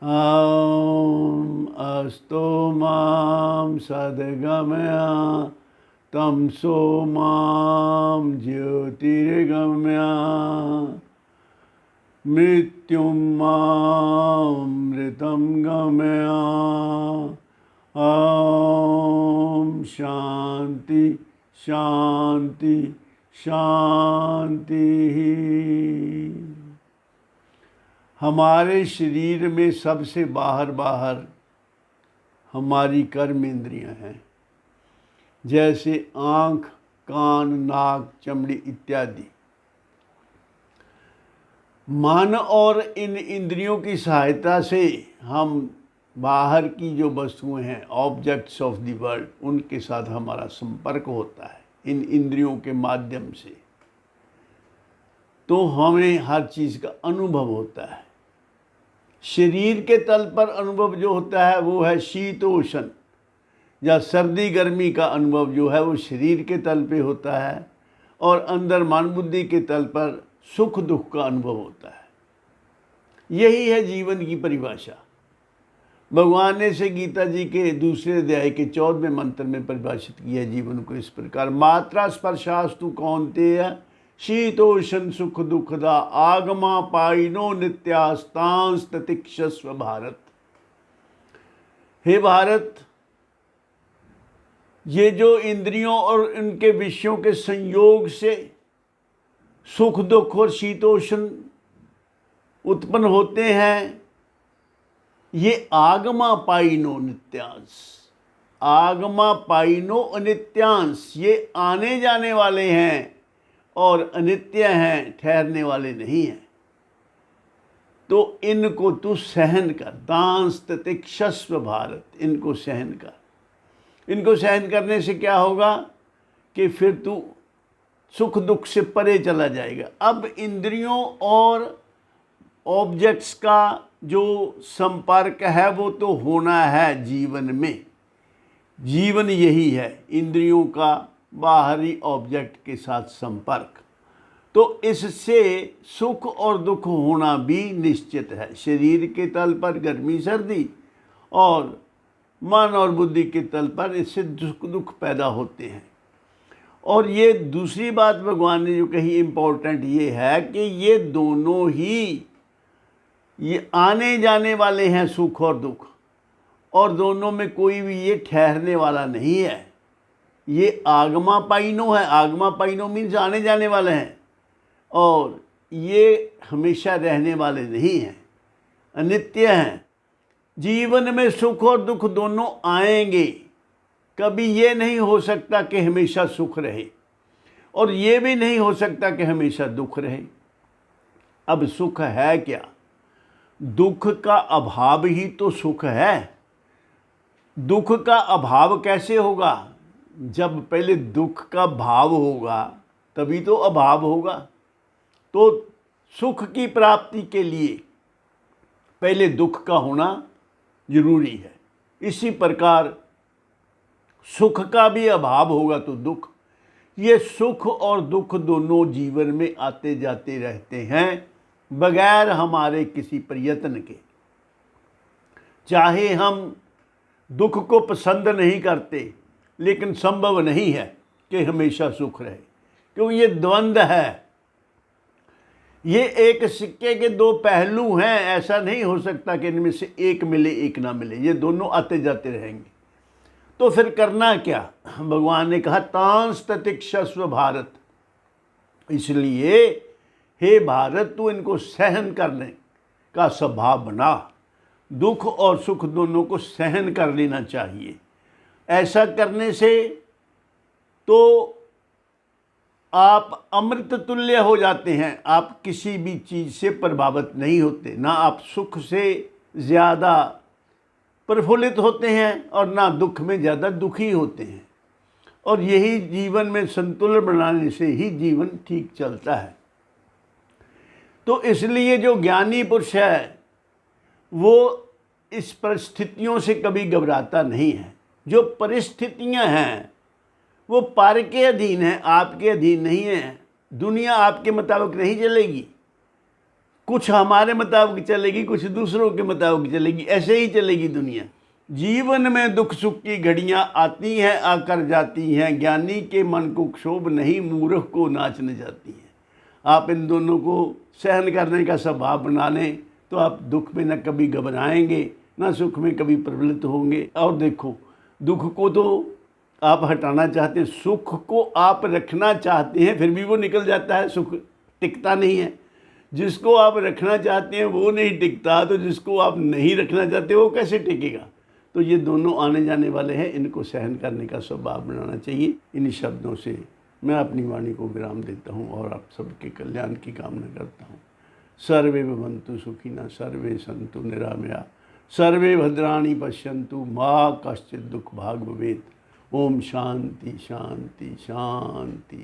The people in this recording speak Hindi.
ॐ अस्तु मां सद्गमया तमसो मां ज्योतिर्गमया मृत्युं मामृतं गमया। ॐ शांति शांति शांति। हमारे शरीर में सबसे बाहर हमारी कर्म इंद्रियां हैं, जैसे आँख, कान, नाक, चमड़ी इत्यादि। मन और इन इंद्रियों की सहायता से हम बाहर की जो वस्तुएं हैं, ऑब्जेक्ट्स ऑफ द वर्ल्ड, उनके साथ हमारा संपर्क होता है इन इंद्रियों के माध्यम से। तो हमें हर चीज़ का अनुभव होता है। शरीर के तल पर अनुभव जो होता है वो है शीतोष्ण या सर्दी गर्मी का अनुभव, जो है वो शरीर के तल पे होता है। और अंदर मन बुद्धि के तल पर सुख दुख का अनुभव होता है। यही है जीवन की परिभाषा। भगवान ने इसे गीता जी के दूसरे अध्याय के 14वें मंत्र में परिभाषित किया है जीवन को इस प्रकार। मात्रा स्पर्शास्तु कौन्तेय शीतोष्ण सुख दुखदा आगमा पाइनो नित्यास्तांस ततिक्षस्व भारत। हे भारत, ये जो इंद्रियों और इनके विषयों के संयोग से सुख दुख और शीतोष्ण उत्पन्न होते हैं, ये आगमा पाइनो नित्यांश, आगमा पाइनो अनित्यांश, ये आने जाने वाले हैं और अनित्य हैं, ठहरने वाले नहीं हैं। तो इनको तू सहन कर, दांस तितिक्षस्व भारत, इनको सहन कर। इनको सहन करने से क्या होगा कि फिर तू सुख दुख से परे चला जाएगा। अब इंद्रियों और ऑब्जेक्ट्स का जो संपर्क है वो तो होना है जीवन में। जीवन यही है, इंद्रियों का बाहरी ऑब्जेक्ट के साथ संपर्क। तो इससे सुख और दुख होना भी निश्चित है। शरीर के तल पर गर्मी सर्दी और मन और बुद्धि के तल पर इससे सुख दुख पैदा होते हैं। और ये दूसरी बात भगवान ने जो कही इम्पोर्टेंट ये है कि ये दोनों ही ये आने जाने वाले हैं, सुख और दुख, और दोनों में कोई भी ये ठहरने वाला नहीं है। ये आगमा पाइनो है, आगमा पाइनो मीन्स आने जाने वाले हैं, और ये हमेशा रहने वाले नहीं हैं, अनित्य हैं। जीवन में सुख और दुख दोनों आएंगे, कभी ये नहीं हो सकता कि हमेशा सुख रहे, और ये भी नहीं हो सकता कि हमेशा दुख रहे। अब सुख है क्या? दुख का अभाव ही तो सुख है। दुख का अभाव कैसे होगा? जब पहले दुख का भाव होगा तभी तो अभाव होगा। तो सुख की प्राप्ति के लिए पहले दुख का होना जरूरी है। इसी प्रकार सुख का भी अभाव होगा तो दुख। ये सुख और दुख दोनों जीवन में आते जाते रहते हैं बगैर हमारे किसी प्रयत्न के। चाहे हम दुख को पसंद नहीं करते, लेकिन संभव नहीं है कि हमेशा सुख रहे, क्योंकि ये द्वंद्व है। ये एक सिक्के के दो पहलू हैं। ऐसा नहीं हो सकता कि इनमें से एक मिले एक ना मिले, ये दोनों आते जाते रहेंगे। तो फिर करना क्या? भगवान ने कहा तांस ततिक्षस्व भारत। इसलिए हे भारत, तू इनको सहन करने का स्वभाव बना। दुख और सुख दोनों को सहन कर लेना चाहिए। ऐसा करने से तो आप अमृत तुल्य हो जाते हैं। आप किसी भी चीज़ से प्रभावित नहीं होते, ना आप सुख से ज़्यादा प्रफुल्लित होते हैं और ना दुख में ज़्यादा दुखी होते हैं। और यही जीवन में संतुलन बनाने से ही जीवन ठीक चलता है। तो इसलिए जो ज्ञानी पुरुष है वो इस परिस्थितियों से कभी घबराता नहीं है। जो परिस्थितियां हैं वो पर के अधीन है, आपके अधीन नहीं है। दुनिया आपके मुताबिक नहीं चलेगी। कुछ हमारे मुताबिक चलेगी, कुछ दूसरों के मुताबिक चलेगी, ऐसे ही चलेगी दुनिया। जीवन में दुख सुख की घड़ियां आती हैं आकर जाती हैं, ज्ञानी के मन को क्षोभ नहीं, मूर्ख को नाचने जाती हैं। आप इन दोनों को सहन करने का स्वभाव बना लें तो आप दुख में न कभी घबराएंगे, ना सुख में कभी प्रबलित होंगे। और देखो, दुख को तो आप हटाना चाहते हैं, सुख को आप रखना चाहते हैं, फिर भी वो निकल जाता है, सुख टिकता नहीं है। जिसको आप रखना चाहते हैं वो नहीं टिकता, तो जिसको आप नहीं रखना चाहते वो कैसे टिकेगा। तो ये दोनों आने जाने वाले हैं, इनको सहन करने का स्वभाव बनाना चाहिए। इन शब्दों से मैं अपनी वाणी को विराम देता हूँ और आप सबके कल्याण की कामना करता हूँ। सर्वे भवन्तु सुखिनः, सर्वे सन्तु निरामया, सर्वे भद्राणि पश्यन्तु, मा कश्चित् दुःख भाग् भवेत्। ओम शांति शांति शांति।